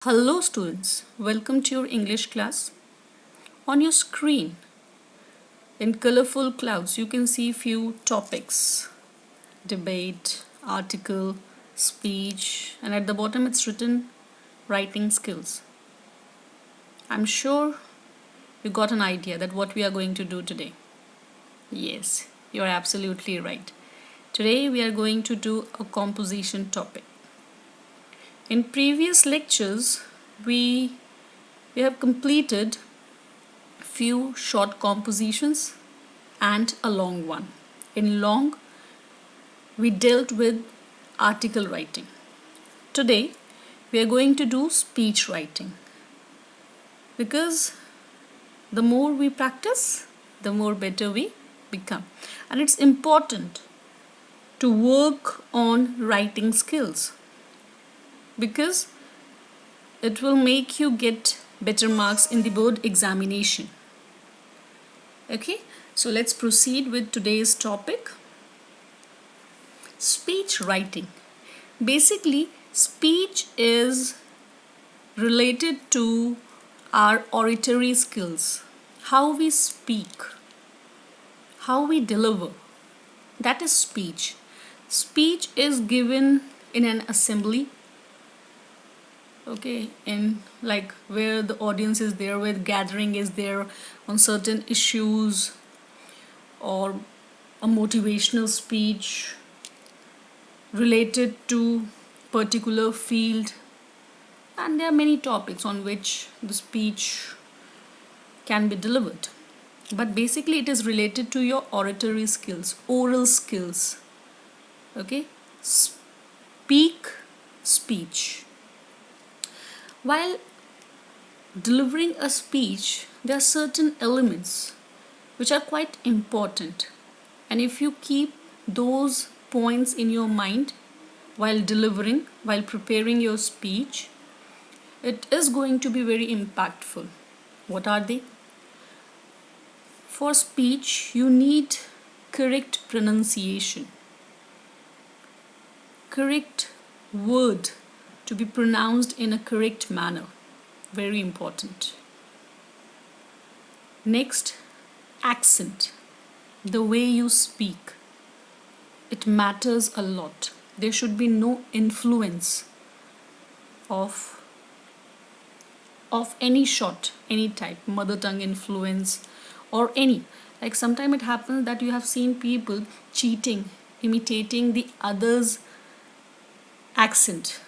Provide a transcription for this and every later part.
Hello students, welcome to your English class. On your screen, in colorful clouds, you can see few topics: debate, article, speech, and at the bottom it's written writing skills. I'm sure you got an idea that what we are going to do today. Yes, you're absolutely right. Today we are going to do a composition topic. In previous lectures, we have completed few short compositions and a long one. In long, we dealt with article writing. Today, we are going to do speech writing because the more we practice, the more better we become. And it's important to work on writing skills because it will make you get better marks in the board examination. Okay, so let's proceed with today's topic: speech writing. Basically, speech is related to our oratory skills, how we speak, how we deliver. That is speech. Speech is given in an assembly, okay, in like where the audience is there, where the gathering is there on certain issues, or a motivational speech related to particular field, and there are many topics on which the speech can be delivered, but basically it is related to your oratory skills, oral skills. Okay, speak speech. While delivering a speech, there are certain elements which are quite important, and if you keep those points in your mind while delivering, while preparing your speech, it is going to be very impactful. What are they? For speech, you need correct pronunciation, correct word to be pronounced in a correct manner. Very important. Next, accent, the way you speak. It matters a lot. There should be no influence of any sort, any type, mother tongue influence or any. Like sometimes it happens that you have seen people cheating, imitating the other's accent.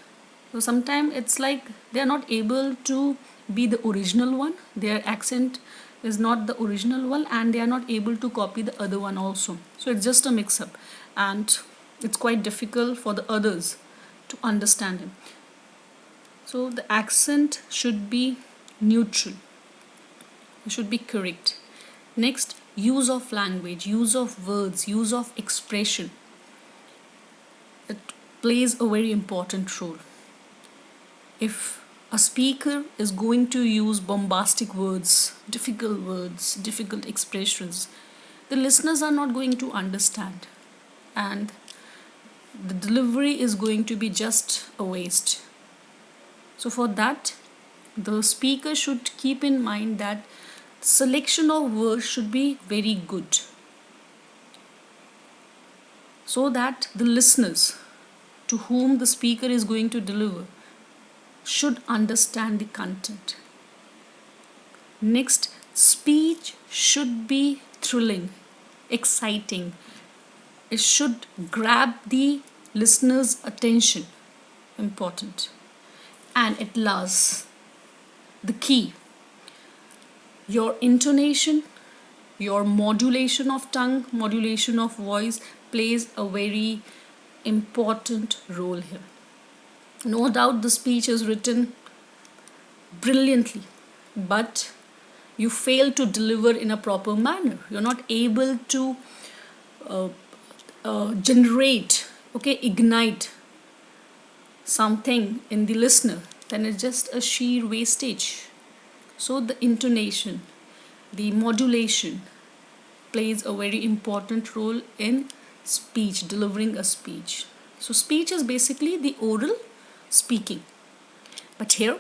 So sometimes it's like they are not able to be the original one. Their accent is not the original one, and they are not able to copy the other one also. So it's just a mix up, and it's quite difficult for the others to understand him. So the accent should be neutral, it should be correct. Next, use of language, use of words, use of expression. It plays a very important role. If a speaker is going to use bombastic words, difficult expressions, the listeners are not going to understand, and the delivery is going to be just a waste. So for that, the speaker should keep in mind that selection of words should be very good, so that the listeners to whom the speaker is going to deliver should understand the content. Next, speech should be thrilling, exciting. It should grab the listener's attention. Important. And at last, the key: your intonation, your modulation of tongue, modulation of voice plays a very important role here. No doubt the speech is written brilliantly, but you fail to deliver in a proper manner. You're not able to uh, generate, okay, ignite something in the listener, then it's just a sheer wastage. So the intonation, the modulation plays a very important role in speech, delivering a speech. So speech is basically the oral speaking. But here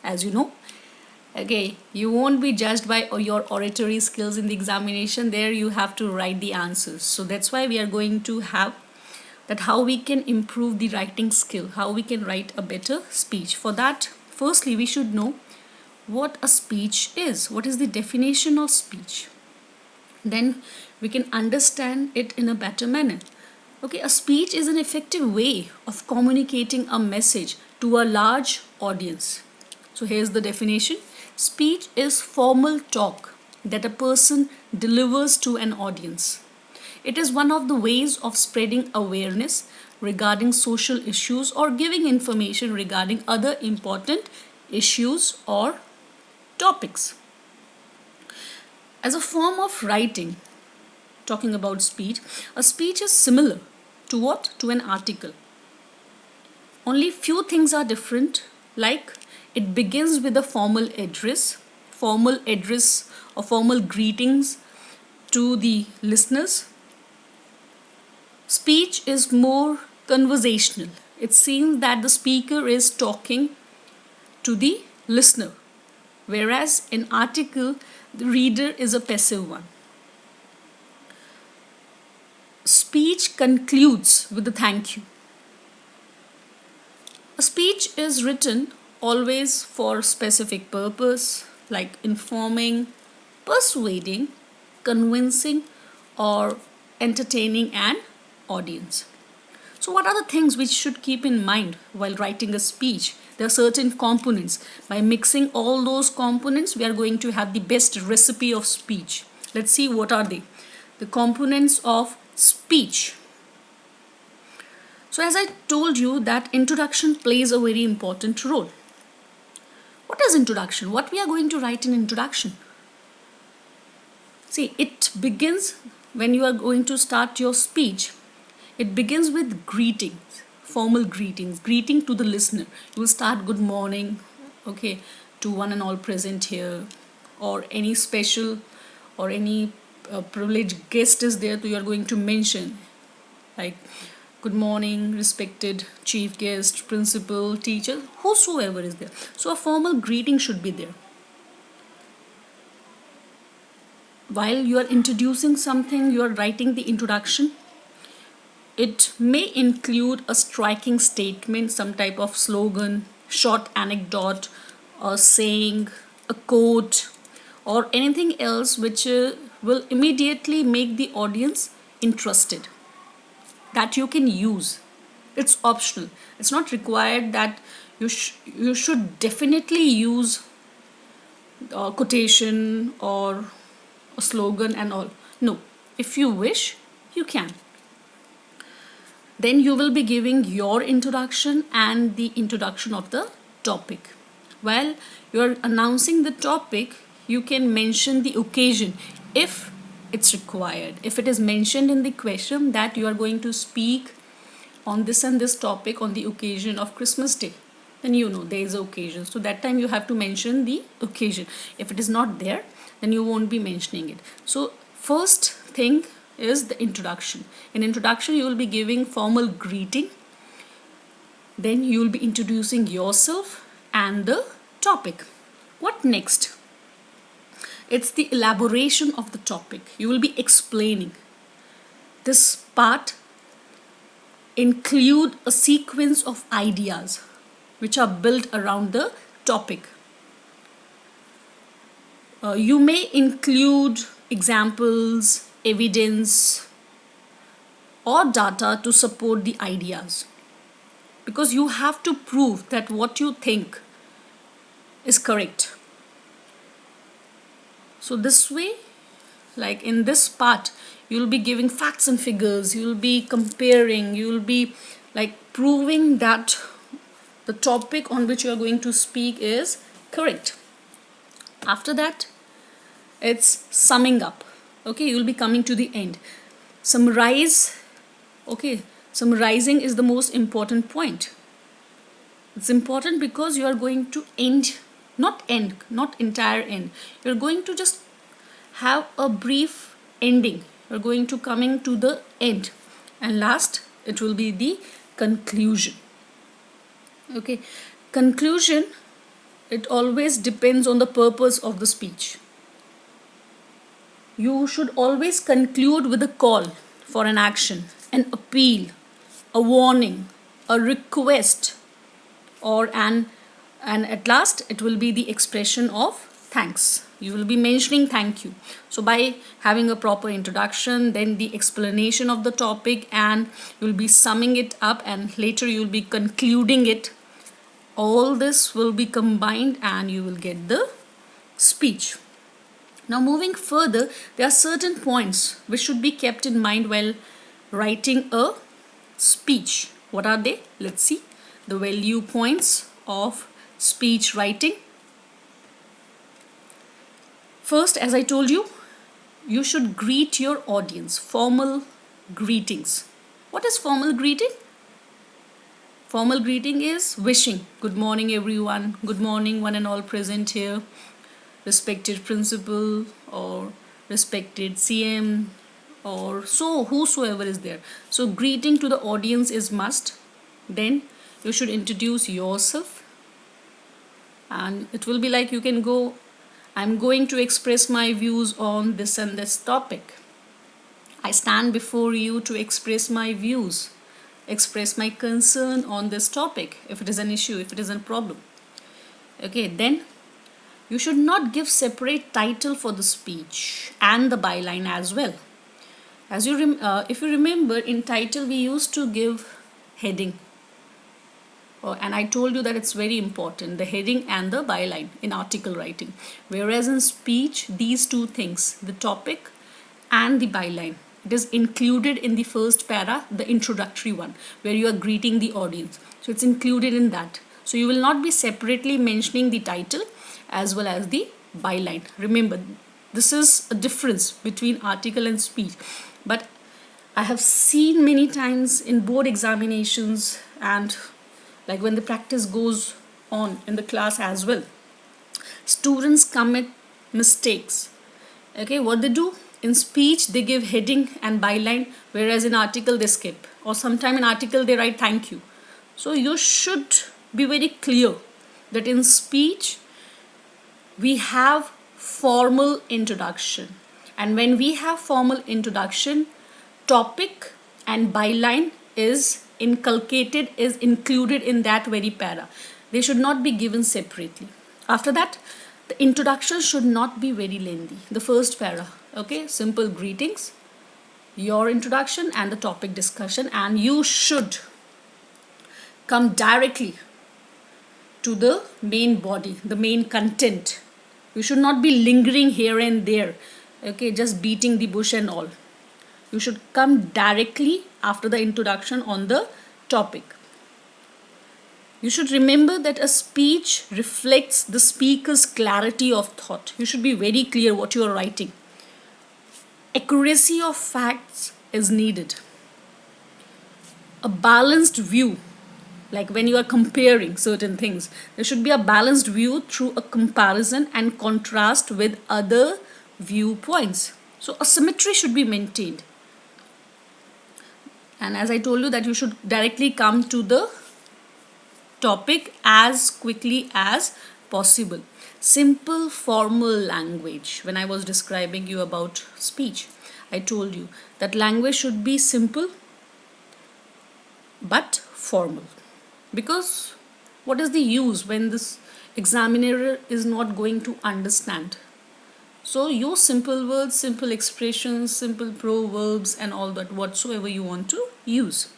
as you know. Okay, you won't be judged by your oratory skills in the examination. There you have to write the answers. So that's why we are going to have that how we can improve the writing skill, how we can write a better speech. For that, firstly, we should know what a speech is. What is the definition of speech? Then we can understand it in a better manner. Okay, a speech is an effective way of communicating a message to a large audience. So here's the definition. Speech is formal talk that a person delivers to an audience. It is one of the ways of spreading awareness regarding social issues or giving information regarding other important issues or topics. As a form of writing, talking about speech, a speech is similar to what? To an article. Only few things are different, like it begins with a formal address or formal greetings to the listeners. Speech is more conversational. It seems that the speaker is talking to the listener, whereas in article, the reader is a passive one. Speech concludes with a thank you. A speech is written always for specific purpose, like informing, persuading, convincing, or entertaining an audience. So, what are the things which should keep in mind while writing a speech? There are certain components. By mixing all those components, we are going to have the best recipe of speech. Let's see what are they. The components of speech. So, as I told you, that introduction plays a very important role. What is introduction? What we are going to write in introduction? See, it begins when you are going to start your speech. It begins with greetings, formal greetings, greeting to the listener. You will start good morning, okay, to one and all present here, or any special or any privileged guest is there, so you are going to mention like good morning, respected chief guest, principal, teacher, whosoever is there. So a formal greeting should be there. While you are introducing something, you are writing the introduction. It may include a striking statement, some type of slogan, short anecdote, a saying, a quote, or anything else which will immediately make the audience interested. That you can use. It's optional. It's not required that you should definitely use a quotation or a slogan and all. No, if you wish, you can. Then you will be giving your introduction and the introduction of the topic. While you are announcing the topic, you can mention the occasion if it's required. If it is mentioned in the question that you are going to speak on this and this topic on the occasion of Christmas Day, then you know there is an occasion. So that time you have to mention the occasion. If it is not there, then you won't be mentioning it. So first thing is the introduction. In introduction, you will be giving formal greeting. Then you will be introducing yourself and the topic. What next? It's the elaboration of the topic. You will be explaining. This part include a sequence of ideas which are built around the topic. You may include examples, evidence, or data to support the ideas, because you have to prove that what you think is correct. So this way, like in this part, you will be giving facts and figures, you will be comparing, you will be like proving that the topic on which you are going to speak is correct. After that, it's summing up. Okay, you will be coming to the end. Summarize. Okay, summarizing is the most important point. It's important because you are going to not entire end. You're going to just have a brief ending. You're going to coming to the end, and last it will be the conclusion. Okay, conclusion it always depends on the purpose of the speech. You should always conclude with a call for an action, an appeal, a warning, a request, or and at last it will be the expression of thanks. You will be mentioning thank you. So by having a proper introduction, then the explanation of the topic, and you will be summing it up, and later you will be concluding it, all this will be combined and you will get the speech. Now moving further, there are certain points which should be kept in mind while writing a speech. What are they? Let's see. The value points of speech writing. First, as I told you, you should greet your audience. Formal greetings. What is formal greeting? Formal greeting is wishing. Good morning everyone. Good morning one and all present here. Respected principal or respected CM or so whosoever is there. So greeting to the audience is must. Then you should introduce yourself, and it will be like you can go, I'm going to express my views on this and this topic. I stand before you to express my views, express my concern on this topic, if it is an issue, if it is a problem. Okay, then you should not give separate title for the speech and the byline as well. As if you remember, in title we used to give heading. And I told you that it's very important, the heading and the byline in article writing. Whereas in speech, these two things, the topic and the byline, it is included in the first para, the introductory one, where you are greeting the audience. So it's included in that. So you will not be separately mentioning the title as well as the byline. Remember, this is a difference between article and speech. But I have seen many times in board examinations, and like when the practice goes on in the class as well, students commit mistakes. Okay, what they do? In speech, they give heading and byline, whereas in article they skip. Or sometime in article they write thank you. So you should be very clear that in speech, we have formal introduction. And when we have formal introduction, topic and byline is inculcated, is included in that very para. They should not be given separately. After that, the introduction should not be very lengthy. The first para, okay, simple greetings, your introduction and the topic discussion, and you should come directly to the main body, the main content. You should not be lingering here and there, okay, just beating the bush and all. You should come directly after the introduction on the topic. You should remember that a speech reflects the speaker's clarity of thought. You should be very clear what you are writing. Accuracy of facts is needed. A balanced view, like when you are comparing certain things, there should be a balanced view through a comparison and contrast with other viewpoints. So a symmetry should be maintained. And as I told you that you should directly come to the topic as quickly as possible. Simple formal language. When I was describing you about speech, I told you that language should be simple but formal. Because what is the use when this examiner is not going to understand? So your simple words, simple expressions, simple proverbs and all that whatsoever you want to use.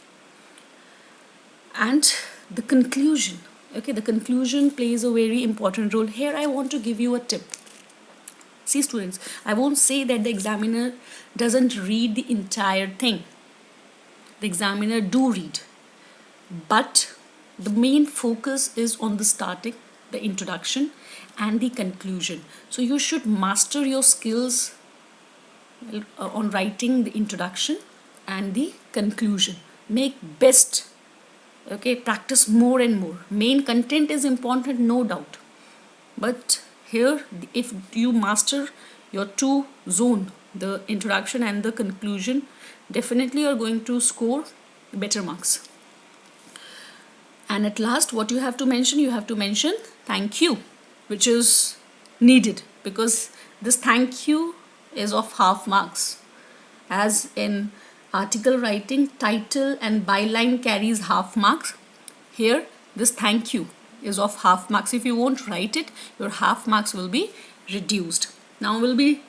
And the conclusion. Okay, the conclusion plays a very important role. Here I want to give you a tip. See students, I won't say that the examiner doesn't read the entire thing. The examiner do read. But the main focus is on the starting, the introduction and the conclusion. So you should master your skills on writing the introduction and the conclusion. Make best. Okay, practice more and more. Main content is important, no doubt. But here, if you master your two zone, the introduction and the conclusion, definitely you are going to score better marks. And at last, what you have to mention? You have to mention thank you. which is needed, because this thank you is of half marks. As in article writing, title and byline carries half marks. Here this thank you is of half marks. If you won't write it, your half marks will be reduced. Now will be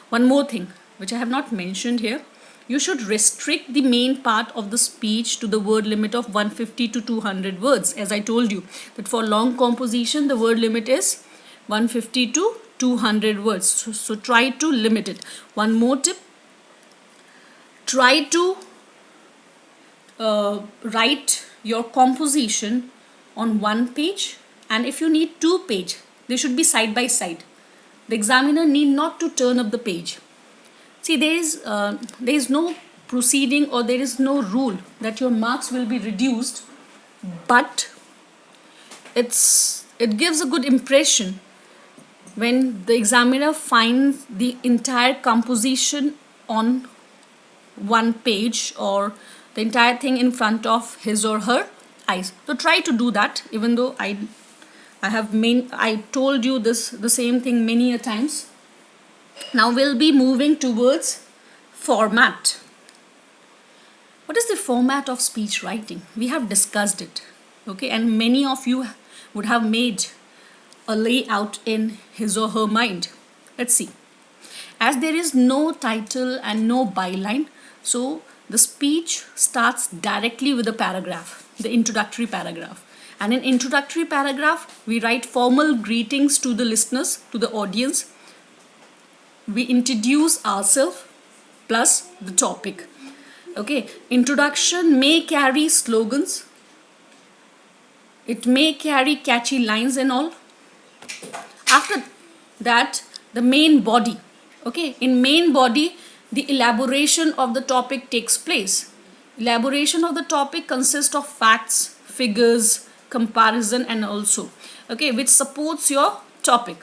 one more thing which I have not mentioned here. You should restrict the main part of the speech to the word limit of 150 to 200 words. As I told you that for long composition the word limit is 150 to 200 words. So try to limit it. One more tip, try to write your composition on one page, and if you need 2 pages, they should be side by side. The examiner need not to turn up the page. See, there is no proceeding or there is no rule that your marks will be reduced, but it gives a good impression when the examiner finds the entire composition on one page or the entire thing in front of his or her eyes. So try to do that, even though I told you the same thing many a times. Now we'll be moving towards format. What is the format of speech writing? We have discussed it, okay, and many of you would have made a layout in his or her mind. Let's see. As there is no title and no byline, so the speech starts directly with a paragraph, the introductory paragraph. And in introductory paragraph, we write formal greetings to the listeners, to the audience. We introduce ourselves plus the topic. Okay, introduction may carry slogans. It may carry catchy lines and all. After that, the main body. Okay, in main body, the elaboration of the topic takes place. Elaboration of the topic consists of facts, figures, comparison and also, okay, which supports your topic.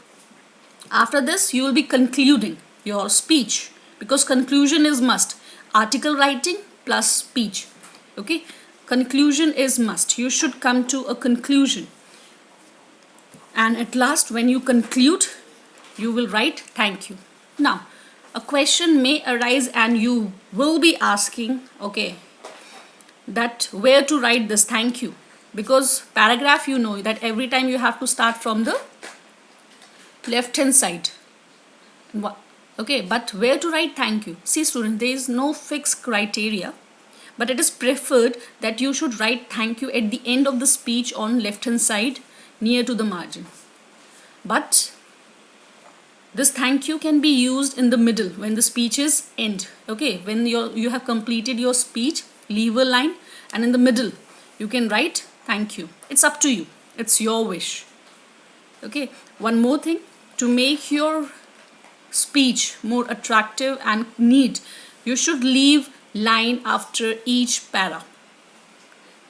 After this, you will be concluding your speech, because conclusion is must. Article writing plus speech. Okay, conclusion is must. You should come to a conclusion. And at last, when you conclude, you will write thank you. Now, a question may arise and you will be asking, okay, that where to write this thank you, because paragraph, you know that every time you have to start from the left hand side. Okay, but where to write thank you? See student, there is no fixed criteria, but it is preferred that you should write thank you at the end of the speech on left hand side near to the margin. But this thank you can be used in the middle when the speech is end. Okay, when you have completed your speech, leave a line and in the middle you can write thank you. It's up to you. It's your wish. Okay, one more thing, to make your speech more attractive and neat, you should leave line after each para,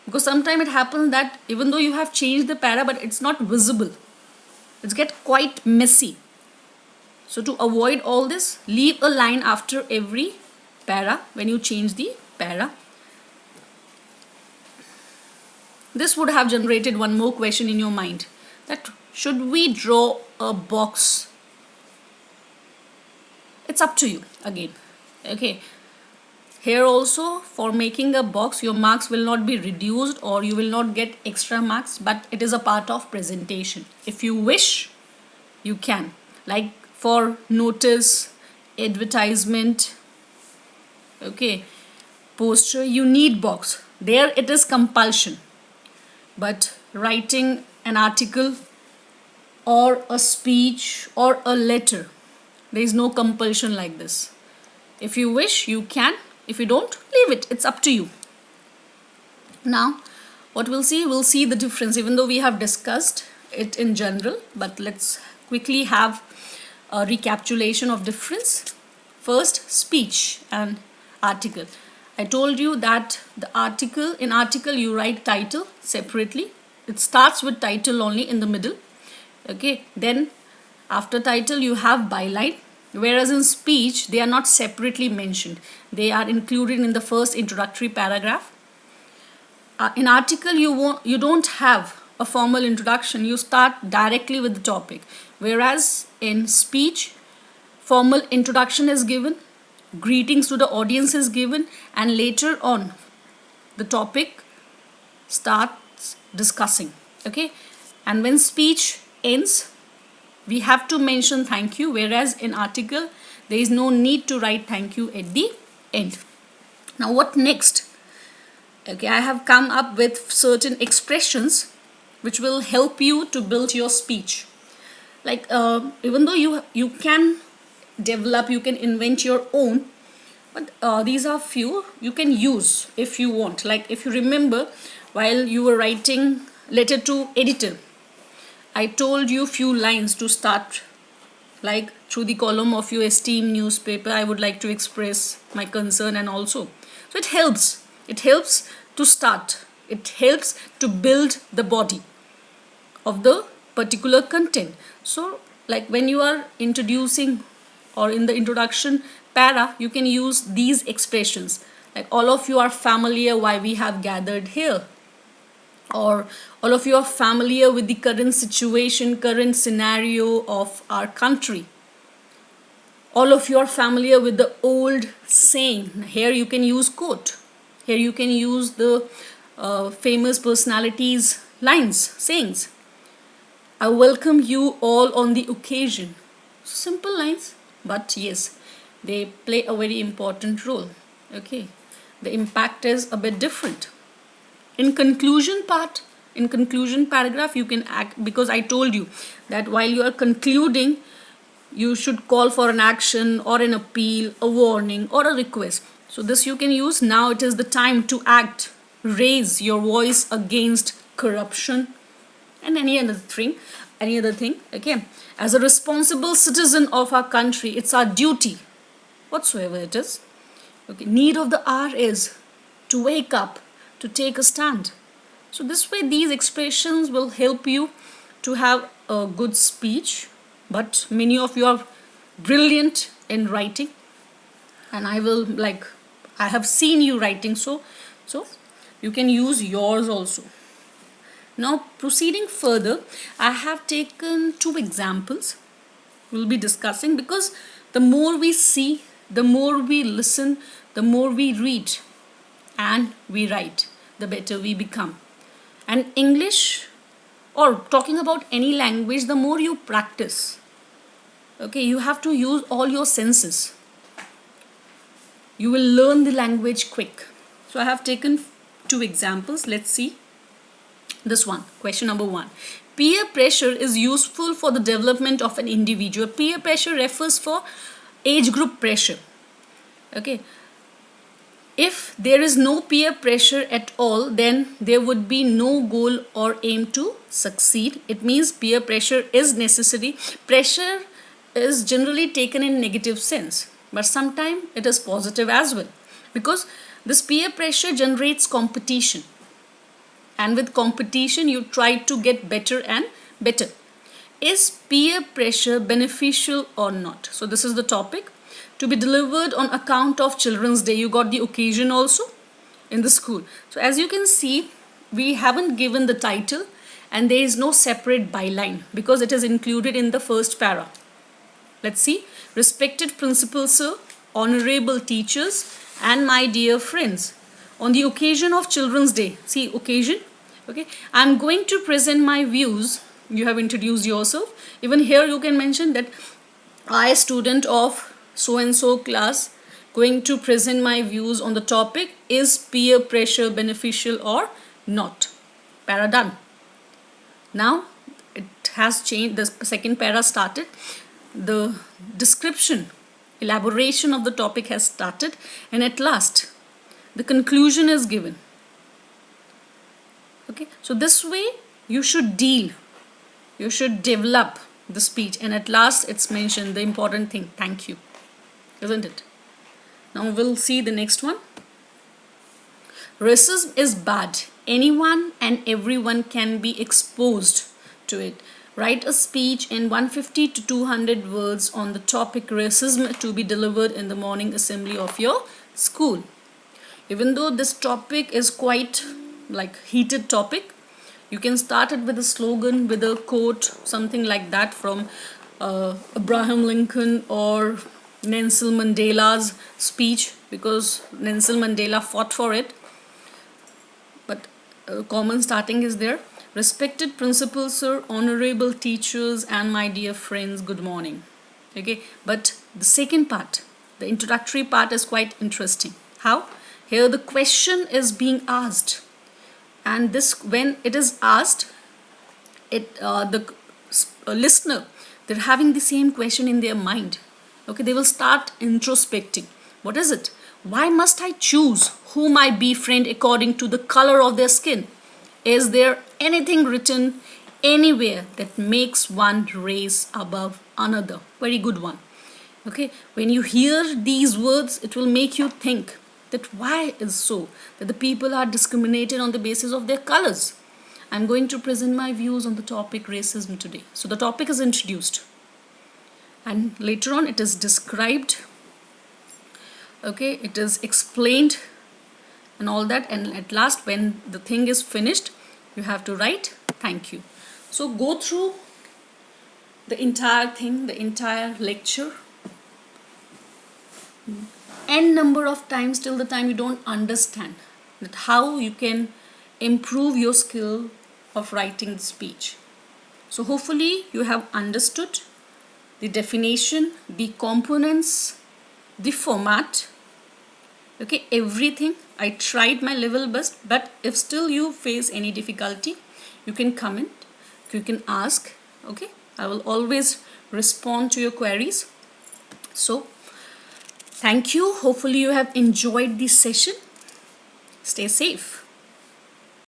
because sometimes it happens that even though you have changed the para, but it's not visible, it's get quite messy. So to avoid all this, leave a line after every para when you change the para. This would have generated one more question in your mind, that should we draw a box? It's up to you again. Okay, here also, for making a box, your marks will not be reduced or you will not get extra marks, but it is a part of presentation. If you wish, you can. Like for notice, advertisement, okay, poster, you need box. There it is compulsion. But writing an article or a speech or a letter, there is no compulsion like this. If you wish, you can. If you don't, leave it. It's up to you. Now, what we'll see the difference, even though we have discussed it in general, but let's quickly have a recapitulation of difference. First, speech and article. I told you that in article you write title separately. It starts with title only in the middle. Okay, then after title you have byline, whereas in speech they are not separately mentioned. They are included in the first introductory paragraph. In article you don't have a formal introduction, you start directly with the topic. Whereas in speech, formal introduction is given, greetings to the audience is given, and later on the topic starts discussing. Okay, and when speech ends, we have to mention thank you, whereas in article there is no need to write thank you at the end. Now what next? Okay, I have come up with certain expressions which will help you to build your speech. Like even though you can develop, you can invent your own, but these are few you can use if you want. Like if you remember, while you were writing letter to editor, I told you few lines to start, like through the column of your esteemed newspaper, I would like to express my concern, and also. So it helps. It helps to start. It helps to build the body of the particular content. So like when you are introducing or in the introduction para, you can use these expressions. Like all of you are familiar why we have gathered here, or all of you are familiar with the current situation, current scenario of our country. All of you are familiar with the old saying. Here you can use quote. Here you can use the famous personalities lines, sayings. I welcome you all on the occasion. Simple lines, but yes, they play a very important role. Okay, the impact is a bit different. In conclusion paragraph, you can act, because I told you that while you are concluding, you should call for an action or an appeal, a warning or a request. So this you can use. Now it is the time to act. Raise your voice against corruption and any other thing. Okay, as a responsible citizen of our country, it's our duty, whatsoever it is. Okay, need of the hour is to wake up, to take a stand. So this way these expressions will help you to have a good speech. But many of you are brilliant in writing, and I have seen you writing, so you can use yours also. Now proceeding further, I have taken two examples we'll be discussing, because the more we see, the more we listen, the more we read and we write, the better we become. And English, or talking about any language, the more you practice, okay, you have to use all your senses, you will learn the language quick. So I have taken two examples. Let's see this one. Question number 1. Peer pressure is useful for the development of an individual. Peer pressure refers for age group pressure. Okay, if there is no peer pressure at all, then there would be no goal or aim to succeed. It means peer pressure is necessary. Pressure is generally taken in negative sense, but sometimes it is positive as well, because this peer pressure generates competition, and with competition you try to get better and better. Is peer pressure beneficial or not? So this is the topic, to be delivered on account of Children's Day. You got the occasion also in the school. So as you can see, we haven't given the title and there is no separate byline because it is included in the first para. Let's see. Respected Principal Sir, honorable teachers and my dear friends, on the occasion of Children's Day, see occasion, okay, I'm going to present my views. You have introduced yourself. Even here you can mention that I, student of so and so class, going to present my views on the topic, is peer pressure beneficial or not. Para done. Now it has changed. The second para started. The description, elaboration of the topic has started, and at last the conclusion is given. Okay, so this way you should deal, you should develop the speech, and at last it's mentioned the important thing, thank you, isn't it? Now we'll see the next one. Racism is bad. Anyone and everyone can be exposed to it. Write a speech in 150 to 200 words on the topic racism to be delivered in the morning assembly of your school. Even though this topic is quite like heated topic, You can start it with a slogan, with a quote, something like that from Abraham Lincoln or Nelson Mandela's speech, because Nelson Mandela fought for it. But common starting is there. Respected principal sir, honorable teachers, and my dear friends, good morning. Okay, but the second part, the introductory part, is quite interesting. How? Here the question is being asked, and this, when it is asked, the listener, they're having the same question in their mind. Okay, they will start introspecting. What is it? Why must I choose whom I befriend according to the color of their skin? Is there anything written anywhere that makes one race above another? Very good one. Okay, when you hear these words, it will make you think that why is so that the people are discriminated on the basis of their colors. I'm going to present my views on the topic racism today. So the topic is introduced, and later on it is described. Okay, it is explained and all that, and at last when the thing is finished, you have to write thank you. So go through the entire thing, the entire lecture, n number of times till the time you don't understand that how you can improve your skill of writing the speech. So hopefully you have understood the definition, the components, the format, okay, everything. I tried my level best, but if still you face any difficulty, you can comment, you can ask. Okay, I will always respond to your queries. So thank you. Hopefully you have enjoyed this session. Stay safe.